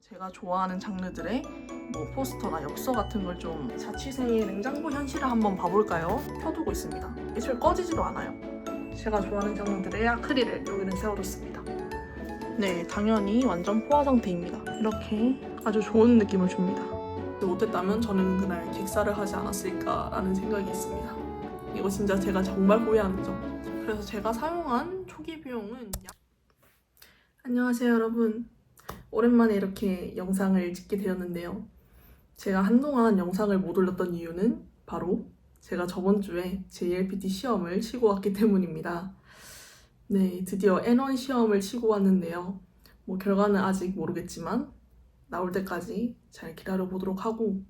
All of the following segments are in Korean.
제가 좋아하는 장르들의 뭐 포스터나 엽서 같은 걸 좀 자취생의 냉장고 현실을 한번 봐볼까요? 펴두고 있습니다. 애초에 꺼지지도 않아요. 제가 좋아하는 장르들의 아크릴을 여기는 세워뒀습니다. 네, 당연히 완전 포화 상태입니다. 이렇게 아주 좋은 느낌을 줍니다. 못했다면 저는 그날 객사를 하지 않았을까라는 생각이 있습니다. 이거 진짜 제가 정말 후회하는 점. 그래서 제가 사용한 초기 비용은 안녕하세요 여러분. 오랜만에 이렇게 영상을 찍게 되었는데요. 제가 한동안 영상을 못 올렸던 이유는 바로 제가 저번 주에 JLPT 시험을 치고 왔기 때문입니다. 네, 드디어 N1 시험을 치고 왔는데요. 뭐 결과는 아직 모르겠지만 나올 때까지 잘 기다려 보도록 하고,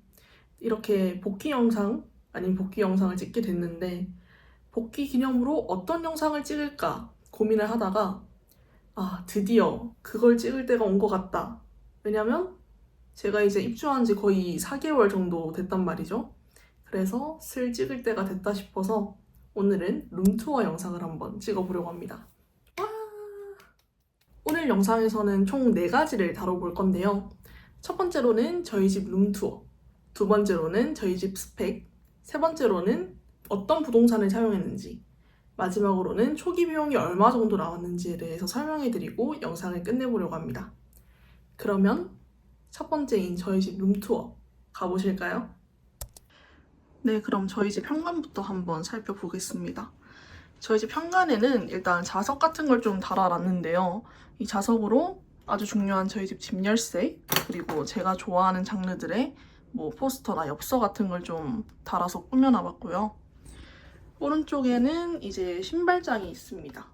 이렇게 복귀 영상 아닌 복귀 영상을 찍게 됐는데 복귀 기념으로 어떤 영상을 찍을까 고민을 하다가 드디어 그걸 찍을 때가 온 것 같다. 왜냐면 제가 이제 입주한 지 거의 4개월 정도 됐단 말이죠. 그래서 슬 찍을 때가 됐다 싶어서 오늘은 룸투어 영상을 한번 찍어보려고 합니다. 와! 오늘 영상에서는 총 4가지를 다뤄볼 건데요. 첫 번째로는 저희 집 룸투어, 두 번째로는 저희 집 스펙, 세 번째로는 어떤 부동산을 사용했는지, 마지막으로는 초기 비용이 얼마 정도 나왔는지에 대해서 설명해드리고 영상을 끝내보려고 합니다. 그러면 첫 번째인 저희 집 룸투어 가보실까요? 네, 그럼 저희 집 현관부터 한번 살펴보겠습니다. 저희 집 현관에는 일단 자석 같은 걸 좀 달아놨는데요. 이 자석으로 아주 중요한 저희 집 집 열쇠, 그리고 제가 좋아하는 장르들의 뭐 포스터나 엽서 같은 걸 좀 달아서 꾸며놔봤고요. 오른쪽에는 이제 신발장이 있습니다.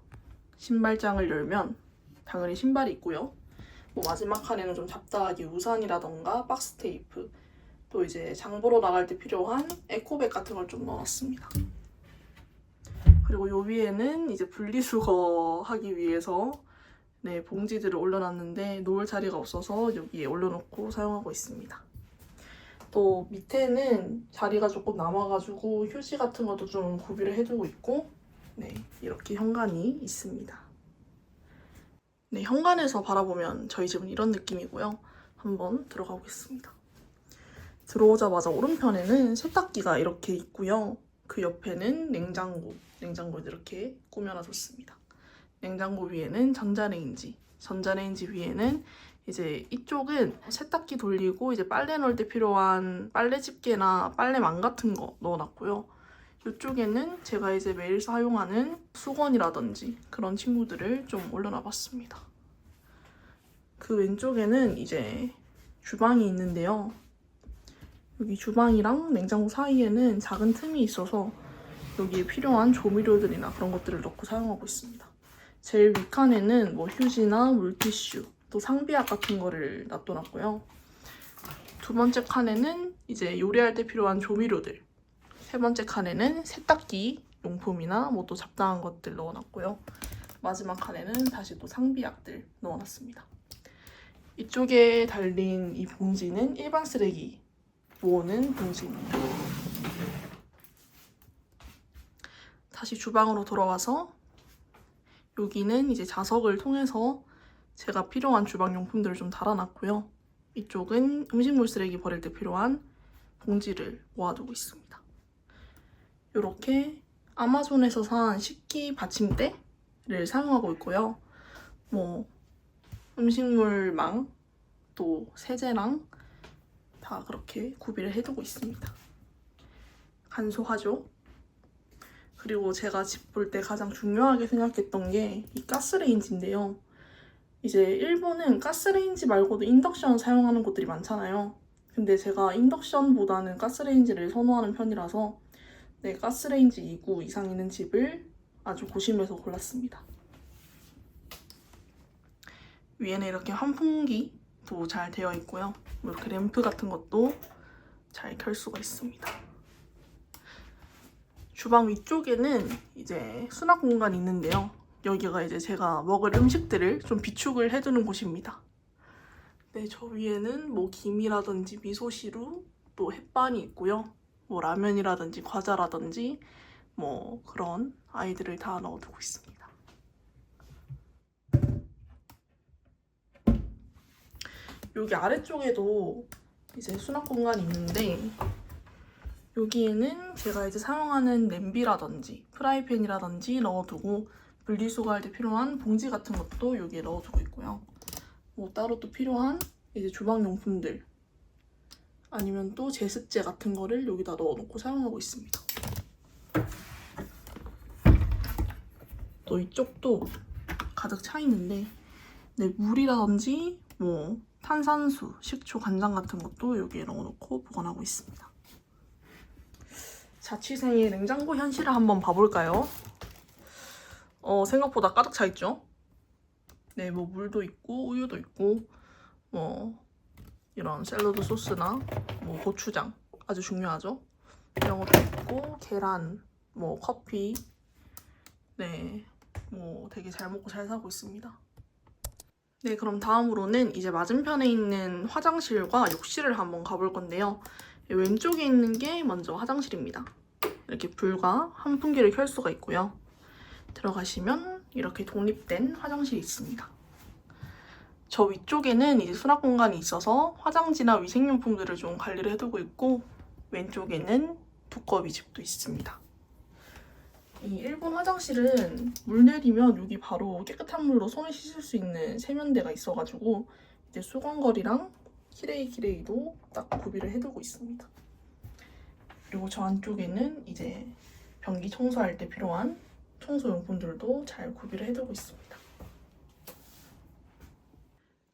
신발장을 열면 당연히 신발이 있고요. 뭐 마지막 칸에는 좀 잡다하게 우산이라던가 박스 테이프, 또 이제 장 보러 나갈 때 필요한 에코백 같은 걸 좀 넣어놨습니다. 그리고 요 위에는 이제 분리수거 하기 위해서 봉지들을 올려놨는데 놓을 자리가 없어서 여기에 올려놓고 사용하고 있습니다. 또 밑에는 자리가 조금 남아가지고 휴지 같은 것도 좀 구비를 해두고 있고, 이렇게 현관이 있습니다. 네, 현관에서 바라보면 저희 집은 이런 느낌이고요. 한번 들어가 보겠습니다. 들어오자마자 오른편에는 세탁기가 이렇게 있고요. 그 옆에는 냉장고를 이렇게 꾸며놔줬습니다. 냉장고 위에는 전자레인지 위에는 이제 이쪽은 세탁기 돌리고 이제 빨래 넣을 때 필요한 빨래 집게나 빨래망 같은 거 넣어놨고요. 이쪽에는 제가 이제 매일 사용하는 수건이라든지 그런 친구들을 좀 올려놔봤습니다. 그 왼쪽에는 이제 주방이 있는데요. 여기 주방이랑 냉장고 사이에는 작은 틈이 있어서 여기에 필요한 조미료들이나 그런 것들을 넣고 사용하고 있습니다. 제일 윗칸에는 뭐 휴지나 물티슈, 또 상비약 같은 거를 놔둬놨고요. 두 번째 칸에는 이제 요리할 때 필요한 조미료들, 세 번째 칸에는 세탁기 용품이나 뭐 또 잡다한 것들 넣어놨고요. 마지막 칸에는 다시 또 상비약들 넣어놨습니다. 이쪽에 달린 이 봉지는 일반 쓰레기 모으는 봉지입니다. 다시 주방으로 돌아와서 여기는 이제 자석을 통해서 제가 필요한 주방용품들을 좀 달아놨고요. 이쪽은 음식물 쓰레기 버릴 때 필요한 봉지를 모아두고 있습니다. 이렇게 아마존에서 산 식기 받침대를 사용하고 있고요. 뭐 음식물망, 또 세제랑 다 그렇게 구비를 해두고 있습니다. 간소하죠? 그리고 제가 집 볼 때 가장 중요하게 생각했던 게 이 가스레인지인데요. 이제 일본은 가스레인지 말고도 인덕션 사용하는 곳들이 많잖아요. 근데 제가 인덕션보다는 가스레인지를 선호하는 편이라서 가스레인지 2구 이상 있는 집을 아주 고심해서 골랐습니다. 위에는 이렇게 환풍기도 잘 되어 있고요. 이렇게 램프 같은 것도 잘 켤 수가 있습니다. 주방 위쪽에는 이제 수납 공간이 있는데요. 여기가 이제 제가 먹을 음식들을 좀 비축을 해두는 곳입니다. 네, 저 위에는 뭐 김이라든지 미소시루, 또 햇반이 있고요. 뭐 라면이라든지 과자라든지 뭐 그런 아이들을 다 넣어두고 있습니다. 여기 아래쪽에도 이제 수납 공간이 있는데 여기에는 제가 이제 사용하는 냄비라든지 프라이팬이라든지 넣어두고 분리수거할 때 필요한 봉지 같은 것도 여기에 넣어두고 있고요. 뭐 따로 또 필요한 이제 주방용품들 아니면 또 제습제 같은 거를 여기다 넣어놓고 사용하고 있습니다. 또 이쪽도 가득 차 있는데 물이라든지 뭐 탄산수, 식초, 간장 같은 것도 여기에 넣어놓고 보관하고 있습니다. 자취생의 냉장고 현실을 한번 봐볼까요? 생각보다 가득 차 있죠? 네, 뭐 물도 있고 우유도 있고 뭐 이런 샐러드 소스나 뭐 고추장 아주 중요하죠? 이런 것도 있고 계란, 뭐 커피 네, 뭐 되게 잘 먹고 잘 사고 있습니다. 네, 그럼 다음으로는 이제 맞은편에 있는 화장실과 욕실을 한번 가볼 건데요. 왼쪽에 있는 게 먼저 화장실입니다. 이렇게 불과 환풍기를 켤 수가 있고요. 들어가시면 이렇게 독립된 화장실이 있습니다. 저 위쪽에는 이제 수납 공간이 있어서 화장지나 위생용품들을 좀 관리를 해두고 있고 왼쪽에는 두꺼비집도 있습니다. 이 일본 화장실은 물 내리면 여기 바로 깨끗한 물로 손을 씻을 수 있는 세면대가 있어가지고 이제 수건걸이랑 키레이도 딱 구비를 해두고 있습니다. 그리고 저 안쪽에는 이제 변기 청소할 때 필요한 청소용품들도 잘 구비를 해두고 있습니다.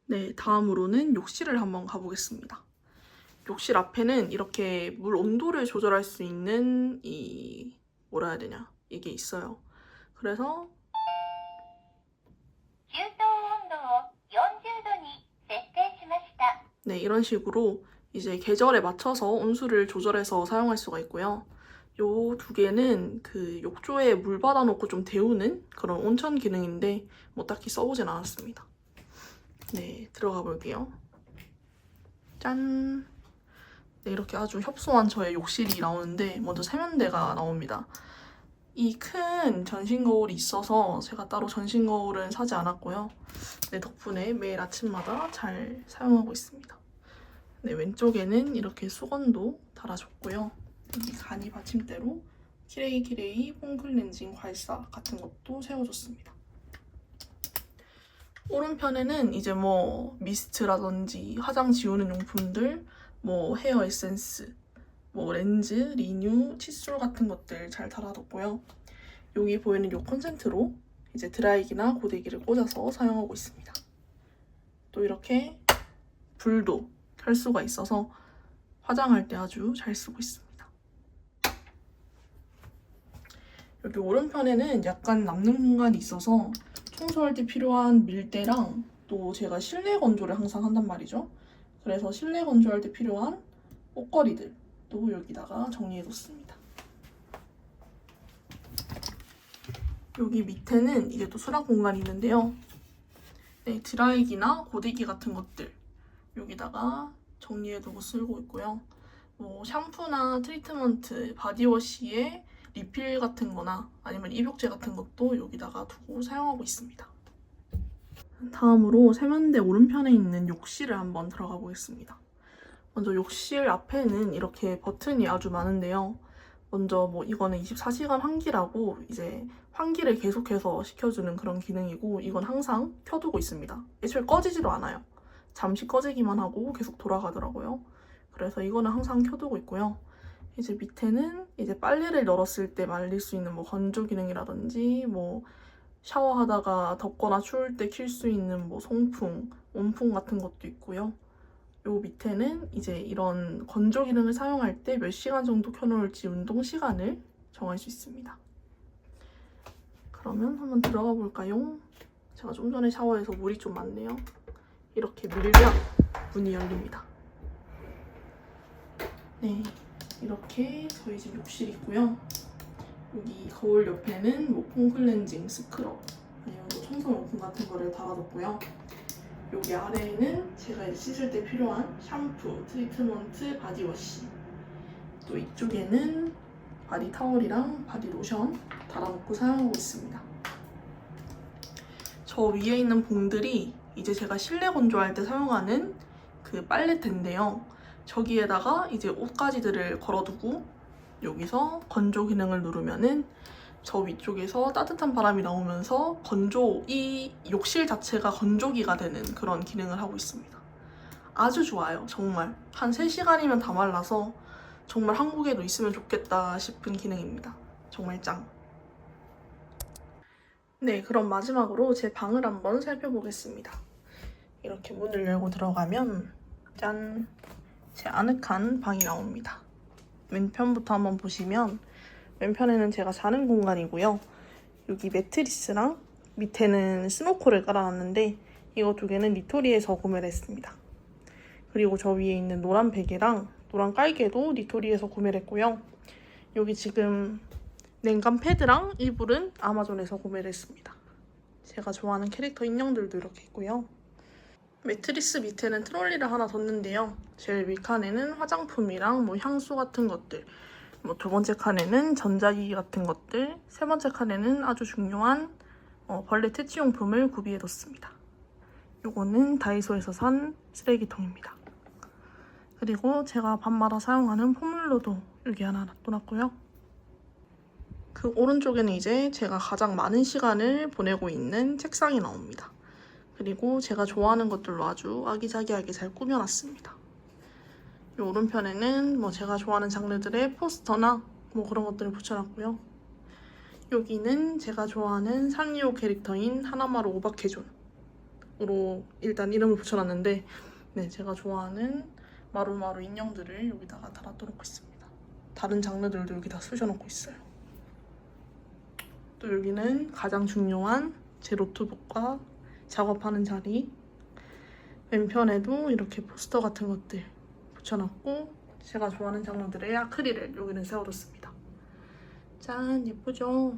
네, 다음으로는 욕실을 한번 가보겠습니다. 욕실 앞에는 이렇게 물 온도를 조절할 수 있는 뭐라 해야 되냐? 이게 있어요. 그래서 네, 이런 식으로 이제 계절에 맞춰서 온수를 조절해서 사용할 수가 있고요. 요 두 개는 그 욕조에 물 받아놓고 좀 데우는 그런 온천 기능인데 뭐 딱히 써보진 않았습니다. 네, 들어가 볼게요. 짠! 네, 이렇게 아주 협소한 저의 욕실이 나오는데 먼저 세면대가 나옵니다. 이 큰 전신 거울이 있어서 제가 따로 전신 거울은 사지 않았고요. 네, 덕분에 매일 아침마다 잘 사용하고 있습니다. 네, 왼쪽에는 이렇게 수건도 달아줬고요. 여기 간이 받침대로 키레이 폼클렌징 괄사 같은 것도 세워줬습니다. 오른편에는 이제 뭐 미스트라든지 화장 지우는 용품들, 뭐 헤어 에센스, 뭐 렌즈, 리뉴, 칫솔 같은 것들 잘 달아뒀고요. 여기 보이는 이 콘센트로 이제 드라이기나 고데기를 꽂아서 사용하고 있습니다. 또 이렇게 불도 켤 수가 있어서 화장할 때 아주 잘 쓰고 있습니다. 여기 오른편에는 약간 남는 공간이 있어서 청소할 때 필요한 밀대랑 또 제가 실내 건조를 항상 한단 말이죠. 그래서 실내 건조할 때 필요한 옷걸이들도 여기다가 정리해뒀습니다. 여기 밑에는 이제 또 수납 공간이 있는데요. 네, 드라이기나 고데기 같은 것들 여기다가 정리해두고 쓰고 있고요. 뭐 샴푸나 트리트먼트, 바디워시에 리필 같은 거나 아니면 입욕제 같은 것도 여기다가 두고 사용하고 있습니다. 다음으로 세면대 오른편에 있는 욕실을 한번 들어가 보겠습니다. 먼저 욕실 앞에는 이렇게 버튼이 아주 많은데요. 먼저 뭐 이거는 24시간 환기라고 이제 환기를 계속해서 시켜주는 그런 기능이고 이건 항상 켜두고 있습니다. 애초에 꺼지지도 않아요. 잠시 꺼지기만 하고 계속 돌아가더라고요. 그래서 이거는 항상 켜두고 있고요. 이제 밑에는 이제 빨래를 널었을 때 말릴 수 있는 뭐 건조 기능이라든지 뭐 샤워하다가 덥거나 추울 때 킬 수 있는 뭐 송풍, 온풍 같은 것도 있고요. 요 밑에는 이제 이런 건조 기능을 사용할 때 몇 시간 정도 켜놓을지 운동 시간을 정할 수 있습니다. 그러면 한번 들어가 볼까요? 제가 좀 전에 샤워해서 물이 좀 많네요. 이렇게 밀면 문이 열립니다. 네, 이렇게 저희 집 욕실이 있고요. 여기 거울 옆에는 뭐 폼클렌징, 스크럽 아니면 뭐 청소용품 같은 거를 달아뒀고요. 여기 아래에는 제가 이제 씻을 때 필요한 샴푸, 트리트먼트, 바디워시 또 이쪽에는 바디 타월이랑 바디 로션 달아놓고 사용하고 있습니다. 저 위에 있는 봉들이 이제 제가 실내 건조할 때 사용하는 그 빨래대인데요. 저기에다가 이제 옷가지들을 걸어두고 여기서 건조 기능을 누르면은 저 위쪽에서 따뜻한 바람이 나오면서 이 욕실 자체가 건조기가 되는 그런 기능을 하고 있습니다. 아주 좋아요. 정말 한 3시간이면 다 말라서 정말 한국에도 있으면 좋겠다 싶은 기능입니다. 정말 짱. 네, 그럼 마지막으로 제 방을 한번 살펴보겠습니다. 이렇게 문을 열고 들어가면 짠! 제 아늑한 방이 나옵니다. 왼편부터 한번 보시면 왼편에는 제가 자는 공간이고요. 여기 매트리스랑 밑에는 스노코를 깔아놨는데 이거 2개는 니토리에서 구매를 했습니다. 그리고 저 위에 있는 노란 베개랑 노란 깔개도 니토리에서 구매를 했고요. 여기 지금 냉감 패드랑 이불은 아마존에서 구매를 했습니다. 제가 좋아하는 캐릭터 인형들도 이렇게 있고요. 매트리스 밑에는 트롤리를 하나 뒀는데요. 제일 윗칸에는 화장품이랑 향수 같은 것들, 2번째 칸에는 전자기기 같은 것들, 3번째 칸에는 아주 중요한 벌레 퇴치용품을 구비해뒀습니다. 요거는 다이소에서 산 쓰레기통입니다. 그리고 제가 밤마다 사용하는 폼롤러도 여기 하나 놔둬놨고요. 그 오른쪽에는 이제 제가 가장 많은 시간을 보내고 있는 책상이 나옵니다. 그리고 제가 좋아하는 것들로 아주 아기자기하게 잘 꾸며놨습니다. 이 오른편에는 제가 좋아하는 장르들의 포스터나 그런 것들을 붙여놨고요. 여기는 제가 좋아하는 산리오 캐릭터인 하나마루 오바케존으로 일단 이름을 붙여놨는데 제가 좋아하는 마루마루 인형들을 여기다가 다 놔둬놓고 있습니다. 다른 장르들도 여기 다 쑤셔놓고 있어요. 또 여기는 가장 중요한 제 노트북과 작업하는 자리, 왼편에도 이렇게 포스터 같은 것들 붙여놨고 제가 좋아하는 장르들의 아크릴을 여기는 세워뒀습니다. 짠, 예쁘죠?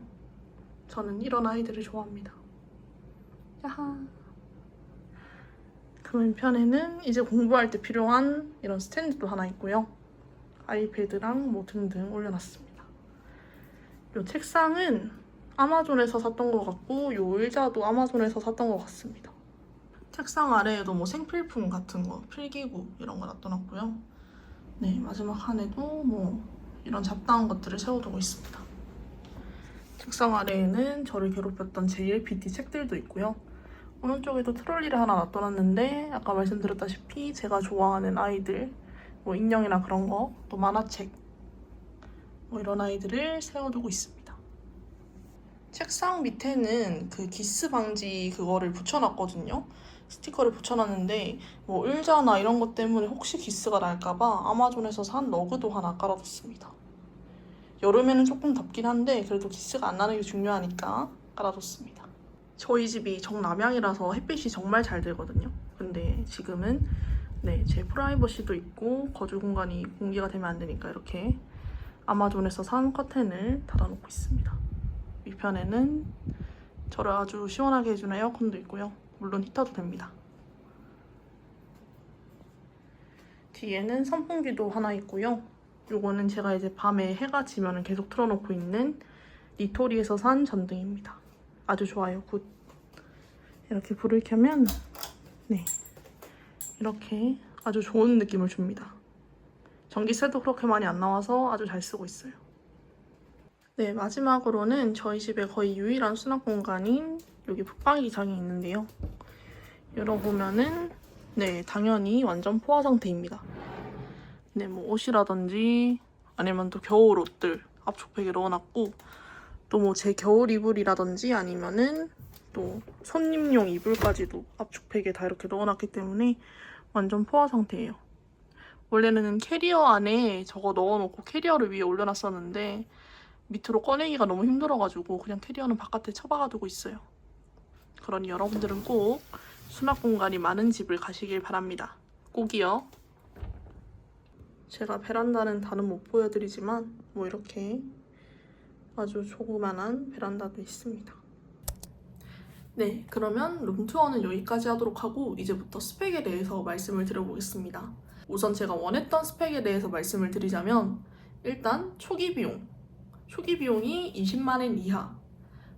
저는 이런 아이들을 좋아합니다. 야하. 그 왼편에는 이제 공부할 때 필요한 이런 스탠드도 하나 있고요. 아이패드랑 등등 올려놨습니다. 이 책상은 아마존에서 샀던 것 같고 이 의자도 아마존에서 샀던 것 같습니다. 책상 아래에도 생필품 같은 거, 필기구 이런 거 놔둬놨고요. 네, 마지막 칸에도 이런 잡다한 것들을 세워두고 있습니다. 책상 아래에는 저를 괴롭혔던 JLPT 책들도 있고요. 오른쪽에도 트롤리를 하나 놔둬놨는데 아까 말씀드렸다시피 제가 좋아하는 아이들, 인형이나 그런 거, 또 만화책 이런 아이들을 세워두고 있습니다. 책상 밑에는 그 기스 방지 그거를 붙여놨거든요. 스티커를 붙여놨는데 의자나 이런 것 때문에 혹시 기스가 날까봐 아마존에서 산 러그도 하나 깔아뒀습니다. 여름에는 조금 덥긴 한데 그래도 기스가 안 나는 게 중요하니까 깔아뒀습니다. 저희 집이 정남향이라서 햇빛이 정말 잘 들거든요. 근데 지금은 제 프라이버시도 있고 거주 공간이 공개가 되면 안 되니까 이렇게 아마존에서 산 커튼을 달아놓고 있습니다. 위편에는 저를 아주 시원하게 해주는 에어컨도 있고요. 물론 히터도 됩니다. 뒤에는 선풍기도 하나 있고요. 요거는 제가 이제 밤에 해가 지면 계속 틀어놓고 있는 니토리에서 산 전등입니다. 아주 좋아요. 굿. 이렇게 불을 켜면 이렇게 아주 좋은 느낌을 줍니다. 전기세도 그렇게 많이 안 나와서 아주 잘 쓰고 있어요. 네, 마지막으로는 저희 집의 거의 유일한 수납 공간인 여기 붙박이장이 있는데요. 열어보면은 당연히 완전 포화 상태입니다. 옷이라든지 아니면 또 겨울 옷들 압축팩에 넣어놨고 또 제 겨울 이불이라든지 아니면은 또 손님용 이불까지도 압축팩에 다 이렇게 넣어놨기 때문에 완전 포화 상태예요. 원래는 캐리어 안에 저거 넣어놓고 캐리어를 위에 올려놨었는데 밑으로 꺼내기가 너무 힘들어가지고 그냥 캐리어는 바깥에 처박아두고 있어요. 그러니 여러분들은 꼭 수납 공간이 많은 집을 가시길 바랍니다. 꼭이요. 제가 베란다는 다는 못 보여드리지만 이렇게 아주 조그만한 베란다도 있습니다. 네, 그러면 룸투어는 여기까지 하도록 하고 이제부터 스펙에 대해서 말씀을 드려보겠습니다. 우선 제가 원했던 스펙에 대해서 말씀을 드리자면 일단 초기 비용이 20만 엔 이하,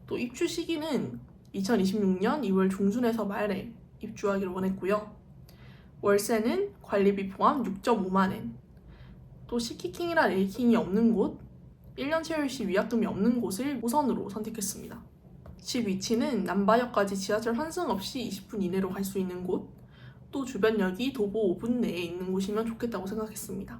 또 입주 시기는 2026년 2월 중순에서 말에 입주하기를 원했고요. 월세는 관리비 포함 6.5만 원. 또 시키킹이나 레이킹이 없는 곳, 1년 채용 시 위약금이 없는 곳을 우선으로 선택했습니다. 집 위치는 남바역까지 지하철 환승 없이 20분 이내로 갈 수 있는 곳, 또 주변역이 도보 5분 내에 있는 곳이면 좋겠다고 생각했습니다.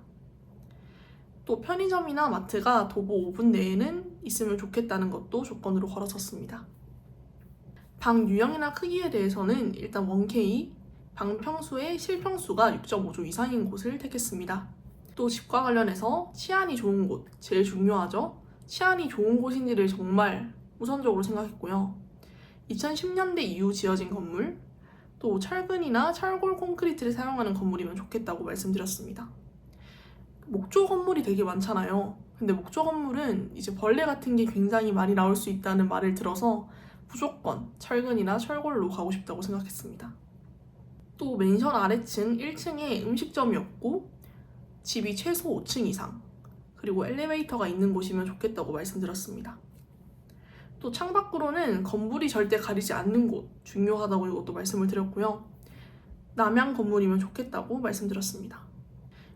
또 편의점이나 마트가 도보 5분 내에는 있으면 좋겠다는 것도 조건으로 걸어섰습니다. 방 유형이나 크기에 대해서는 일단 1K, 방 평수의 실평수가 6.5조 이상인 곳을 택했습니다. 또 집과 관련해서 치안이 좋은 곳, 제일 중요하죠. 치안이 좋은 곳인지를 정말 우선적으로 생각했고요. 2010년대 이후 지어진 건물, 또 철근이나 철골 콘크리트를 사용하는 건물이면 좋겠다고 말씀드렸습니다. 목조 건물이 되게 많잖아요. 근데 목조 건물은 이제 벌레 같은 게 굉장히 많이 나올 수 있다는 말을 들어서 무조건 철근이나 철골로 가고 싶다고 생각했습니다. 또 맨션 아래층 1층에 음식점이 없고 집이 최소 5층 이상, 그리고 엘리베이터가 있는 곳이면 좋겠다고 말씀드렸습니다. 또 창밖으로는 건물이 절대 가리지 않는 곳, 중요하다고 이것도 말씀을 드렸고요. 남향 건물이면 좋겠다고 말씀드렸습니다.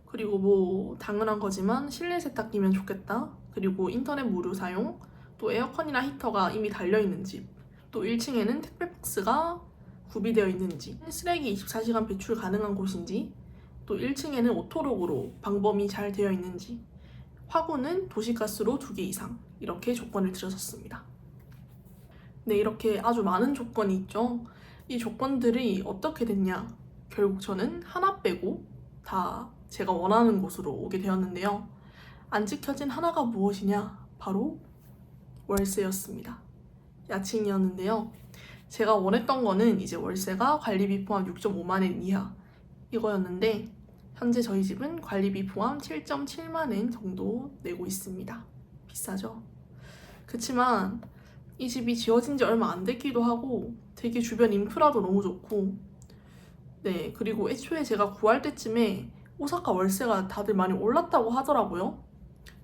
그리고 뭐 당연한 거지만 실내 세탁기면 좋겠다. 그리고 인터넷 무료 사용, 또 에어컨이나 히터가 이미 달려있는 집, 또 1층에는 택배 박스가 구비되어 있는지, 쓰레기 24시간 배출 가능한 곳인지, 또 1층에는 오토록으로 방범이 잘 되어 있는지, 화구는 도시가스로 2개 이상, 이렇게 조건을 드렸었습니다. 네, 이렇게 아주 많은 조건이 있죠. 이 조건들이 어떻게 됐냐? 결국 저는 하나 빼고 다 제가 원하는 곳으로 오게 되었는데요. 안 지켜진 하나가 무엇이냐? 바로 월세였습니다. 야칭이었는데요. 제가 원했던 거는 이제 월세가 관리비 포함 6.5만 원 이하 이거였는데 현재 저희 집은 관리비 포함 7.7만 원 정도 내고 있습니다. 비싸죠? 그치만 이 집이 지어진 지 얼마 안 됐기도 하고 되게 주변 인프라도 너무 좋고, 네, 그리고 애초에 제가 구할 때쯤에 오사카 월세가 다들 많이 올랐다고 하더라고요.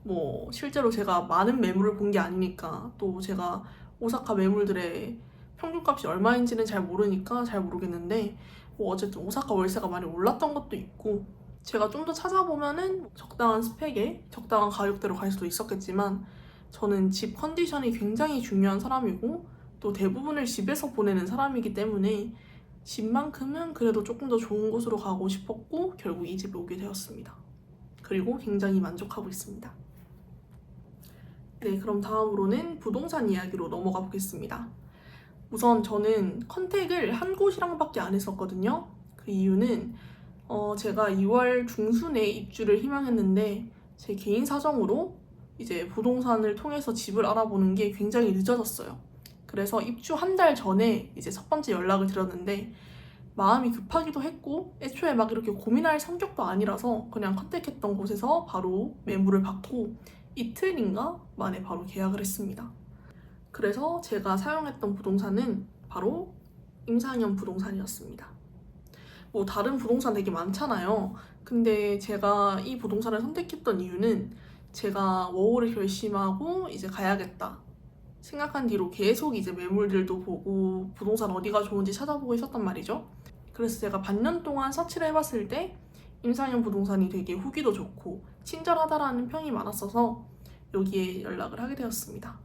뭐 실제로 제가 많은 매물을 본 게 아니니까, 또 제가 오사카 매물들의 평균값이 얼마인지는 잘 모르니까 잘 모르겠는데, 뭐 어쨌든 오사카 월세가 많이 올랐던 것도 있고, 제가 좀 더 찾아보면은 적당한 스펙에 적당한 가격대로 갈 수도 있었겠지만, 저는 집 컨디션이 굉장히 중요한 사람이고 또 대부분을 집에서 보내는 사람이기 때문에 집만큼은 그래도 조금 더 좋은 곳으로 가고 싶었고 결국 이 집에 오게 되었습니다. 그리고 굉장히 만족하고 있습니다. 네, 그럼 다음으로는 부동산 이야기로 넘어가 보겠습니다. 우선 저는 컨택을 한 곳이랑밖에 안 했었거든요. 그 이유는 제가 2월 중순에 입주를 희망했는데 제 개인 사정으로 이제 부동산을 통해서 집을 알아보는 게 굉장히 늦어졌어요. 그래서 입주 한 달 전에 이제 첫 번째 연락을 드렸는데 마음이 급하기도 했고 애초에 막 이렇게 고민할 성격도 아니라서 그냥 컨택했던 곳에서 바로 매물을 받고 이틀인가 만에 바로 계약을 했습니다. 그래서 제가 사용했던 부동산은 바로 임상현 부동산이었습니다. 뭐 다른 부동산 되게 많잖아요. 근데 제가 이 부동산을 선택했던 이유는 제가 워홀을 결심하고 이제 가야겠다 생각한 뒤로 계속 이제 매물들도 보고 부동산 어디가 좋은지 찾아보고 있었단 말이죠. 그래서 제가 반년 동안 서치를 해봤을 때 임상현 부동산이 되게 후기도 좋고 친절하다라는 평이 많았어서 여기에 연락을 하게 되었습니다.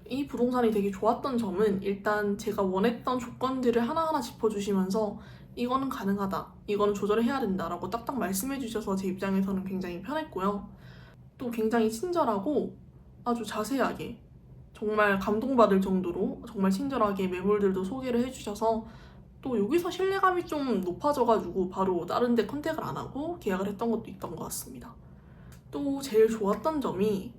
이 부동산이 되게 좋았던 점은 일단 제가 원했던 조건들을 하나하나 짚어주시면서 이거는 가능하다, 이거는 조절해야 된다라고 딱딱 말씀해 주셔서 제 입장에서는 굉장히 편했고요. 또 굉장히 친절하고 아주 자세하게 정말 감동받을 정도로 정말 친절하게 매물들도 소개를 해주셔서 또 여기서 신뢰감이 좀 높아져가지고 바로 다른 데 컨택을 안 하고 계약을 했던 것도 있던 것 같습니다. 또 제일 좋았던 점이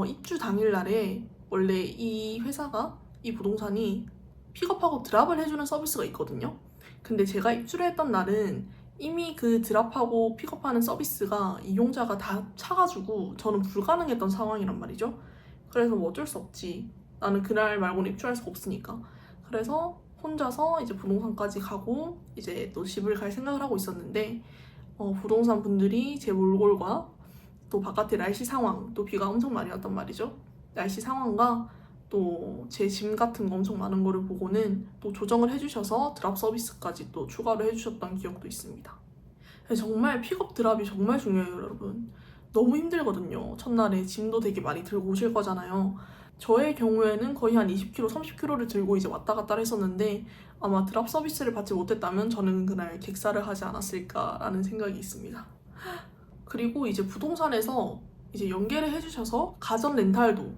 입주 당일날에 원래 이 회사가 이 부동산이 픽업하고 드랍을 해주는 서비스가 있거든요. 근데 제가 입주를 했던 날은 이미 그 드랍하고 픽업하는 서비스가 이용자가 다 차가지고 저는 불가능했던 상황이란 말이죠. 그래서 뭐 어쩔 수 없지. 나는 그날 말고는 입주할 수가 없으니까. 그래서 혼자서 이제 부동산까지 가고 이제 또 집을 갈 생각을 하고 있었는데 부동산 분들이 제 몰골과 또 바깥의 날씨 상황, 또 비가 엄청 많이 왔단 말이죠. 날씨 상황과 또 제 짐 같은 거 엄청 많은 거를 보고는 또 조정을 해주셔서 드랍 서비스까지 또 추가로 해주셨던 기억도 있습니다. 정말 픽업 드랍이 정말 중요해요, 여러분. 너무 힘들거든요. 첫날에 짐도 되게 많이 들고 오실 거잖아요. 저의 경우에는 거의 한 20kg, 30kg를 들고 이제 왔다 갔다 했었는데 아마 드랍 서비스를 받지 못했다면 저는 그날 객사를 하지 않았을까라는 생각이 있습니다. 그리고 이제 부동산에서 이제 연계를 해주셔서 가전 렌탈도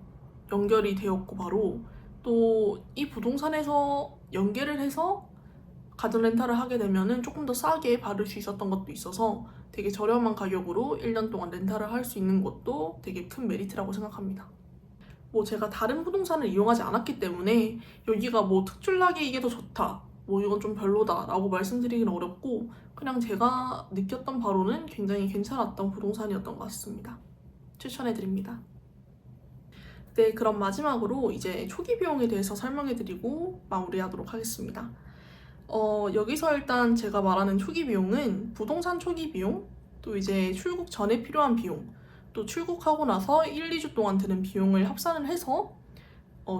연결이 되었고 바로 또 이 부동산에서 연계를 해서 가전 렌탈을 하게 되면은 조금 더 싸게 받을 수 있었던 것도 있어서 되게 저렴한 가격으로 1년 동안 렌탈을 할 수 있는 것도 되게 큰 메리트라고 생각합니다. 뭐 제가 다른 부동산을 이용하지 않았기 때문에 여기가 뭐 특출나게 이게 더 좋다, 뭐 이건 좀 별로다 라고 말씀드리기는 어렵고 그냥 제가 느꼈던 바로는 굉장히 괜찮았던 부동산이었던 것 같습니다. 추천해드립니다. 네, 그럼 마지막으로 이제 초기 비용에 대해서 설명해드리고 마무리하도록 하겠습니다. 여기서 일단 제가 말하는 초기 비용은 부동산 초기 비용, 또 이제 출국 전에 필요한 비용, 또 출국하고 나서 1, 2주 동안 드는 비용을 합산을 해서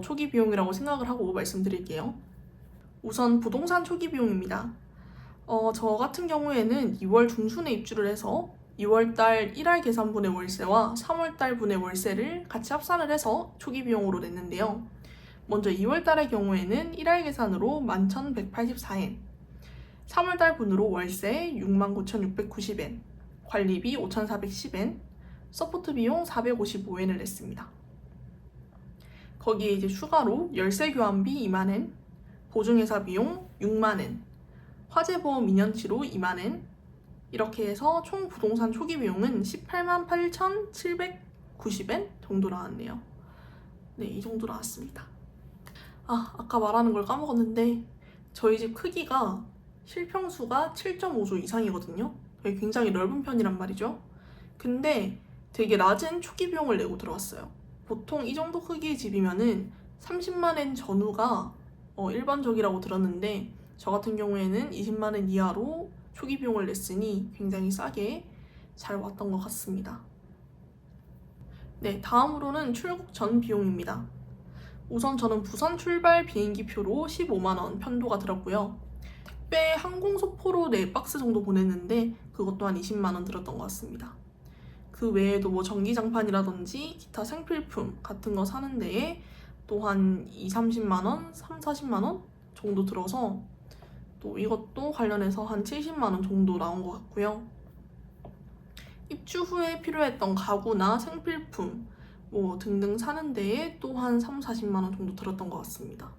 초기 비용이라고 생각을 하고 말씀드릴게요. 우선 부동산 초기 비용입니다. 저 같은 경우에는 2월 중순에 입주를 해서 2월달 1할 계산분의 월세와 3월달 분의 월세를 같이 합산을 해서 초기 비용으로 냈는데요. 먼저 2월달의 경우에는 1할 계산으로 11,184엔, 3월달 분으로 월세 69,690엔, 관리비 5,410엔, 서포트 비용 455엔을 냈습니다. 거기에 이제 추가로 열쇠 교환비 2만엔, 보증회사 비용 6만엔, 화재보험 2년치로 2만엔, 이렇게 해서 총 부동산 초기 비용은 18만 8,790엔 정도 나왔네요. 네, 이 정도 나왔습니다. 아까 말하는 걸 까먹었는데 저희 집 크기가 실평수가 7.5조 이상이거든요. 굉장히 넓은 편이란 말이죠. 근데 되게 낮은 초기 비용을 내고 들어왔어요. 보통 이 정도 크기의 집이면은 30만엔 전후가 일반적이라고 들었는데 저 같은 경우에는 20만엔 이하로 초기 비용을 냈으니 굉장히 싸게 잘 왔던 것 같습니다. 네, 다음으로는 출국 전 비용입니다. 우선 저는 부산 출발 비행기표로 15만원 편도가 들었고요. 택배 항공소포로 4박스 정도 보냈는데 그것도 한 20만원 들었던 것 같습니다. 그 외에도 뭐 전기장판이라든지 기타 생필품 같은 거 사는 데에 또 한 2, 30만원, 3, 40만원 정도 들어서 또 이것도 관련해서 한 70만원 정도 나온 것 같고요. 입주 후에 필요했던 가구나 생필품 뭐 등등 사는 데에 또 한 3, 40만원 정도 들었던 것 같습니다.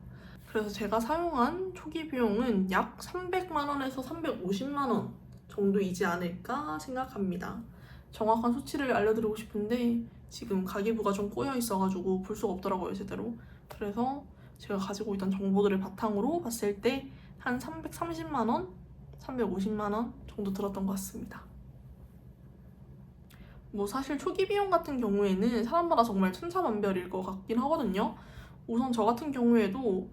그래서 제가 사용한 초기 비용은 약 300만원에서 350만원 정도이지 않을까 생각합니다. 정확한 수치를 알려드리고 싶은데 지금 가계부가 좀 꼬여 있어가지고 볼 수가 없더라고요, 제대로. 그래서 제가 가지고 있던 정보들을 바탕으로 봤을 때 한 330만원, 350만원 정도 들었던 것 같습니다. 뭐 사실 초기 비용 같은 경우에는 사람마다 정말 천차만별일 것 같긴 하거든요. 우선 저 같은 경우에도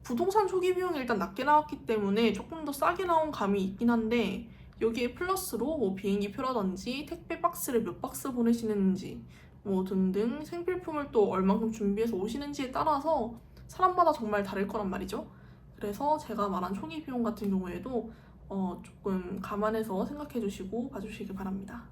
부동산 초기 비용이 일단 낮게 나왔기 때문에 조금 더 싸게 나온 감이 있긴 한데 여기에 플러스로 뭐 비행기 표라든지 택배 박스를 몇 박스 보내시는지 뭐 등등 생필품을 또 얼만큼 준비해서 오시는지에 따라서 사람마다 정말 다를 거란 말이죠. 그래서 제가 말한 초기 비용 같은 경우에도 조금 감안해서 생각해 주시고 봐주시기 바랍니다.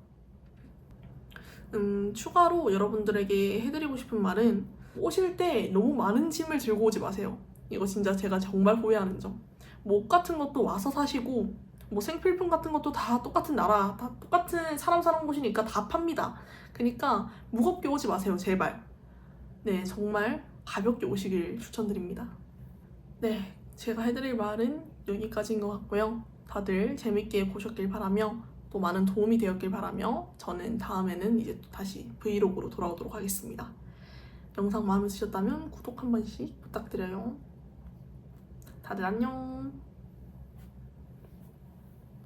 추가로 여러분들에게 해드리고 싶은 말은 오실 때 너무 많은 짐을 들고 오지 마세요. 이거 진짜 제가 정말 후회하는 점. 뭐 옷 같은 것도 와서 사시고 뭐 생필품 같은 것도 다 똑같은 나라, 다 똑같은 사람 사는 곳이니까 다 팝니다. 그러니까 무겁게 오지 마세요, 제발. 네, 정말 가볍게 오시길 추천드립니다. 네, 제가 해드릴 말은 여기까지인 것 같고요. 다들 재밌게 보셨길 바라며 또 많은 도움이 되었길 바라며 저는 다음에는 이제 또 다시 브이로그로 돌아오도록 하겠습니다. 영상 마음에 드셨다면 구독 한 번씩 부탁드려요. 다들 안녕.